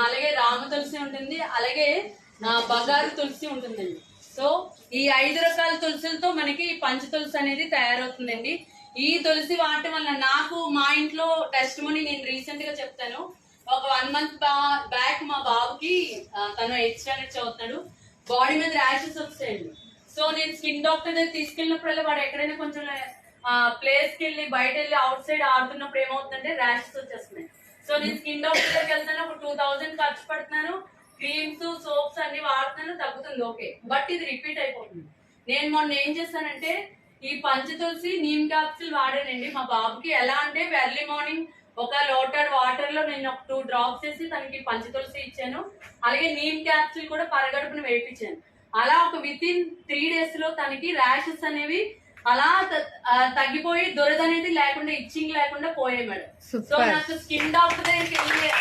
అలాగే రామ తులసి ఉంటుంది, అలాగే బగారు తులసి ఉంటుందండి. సో ఈ 5 రకాల తులసిలతో మనకి పంచ తులసి అనేది తయారవుతుందండి. ఈ తులసి వాడటం వల్ల నాకు మా ఇంట్లో టెస్ట్ మనీ నేను రీసెంట్ గా చెప్తాను. ఒక 1 మంత్ బ్యాక్ మా బాబుకి తను 8th స్టాండర్డ్ చదువుతాడు, బాడీ మీద ర్యాషెస్ వస్తాయండి. సో నేను స్కిన్ డాక్టర్ దగ్గర తీసుకెళ్ళినప్పుడల్లా వాడు ఎక్కడైనా కొంచెం ప్లేస్ కి వెళ్ళి బయట వెళ్ళి అవుట్ సైడ్ ఆడుతున్నప్పుడు ఏమవుతుందంటే ర్యాషెస్ వచ్చేస్తున్నాయి. సో నేను స్కిన్ డాక్టర్ దగ్గరికి వెళ్తాను, ఒక 2000 ఖర్చు పడుతున్నాను, క్రీమ్స్ సోప్స్ అన్ని వాడుతున్నాను, తగ్గుతుంది ఓకే, బట్ ఇది రిపీట్ అయిపోతుంది. నేను మొన్న ఏం చేస్తానంటే ఈ పంచ తులసి నీమ్ క్యాప్సిల్ వాడానండి మా బాబుకి. ఎలా అంటే ఎర్లీ మార్నింగ్ ఒక లోటెడ్ వాటర్ లో నేను ఒక 2 డ్రాప్స్ వేసి తనకి పంచ తులసి ఇచ్చాను, అలాగే నీమ్ క్యాప్సిల్ కూడా పరగడుపున వేయించాను. అలా ఒక వితిన్ 3 days లో తనకి ర్యాషెస్ అనేవి అలా తగ్గిపోయి దురద అనేది లేకుండా, ఇచ్చింగ్ లేకుండా పోయాయి మేడం. సో నాకు స్కిన్ డాక్టర్ దగ్గరికి వెళ్ళి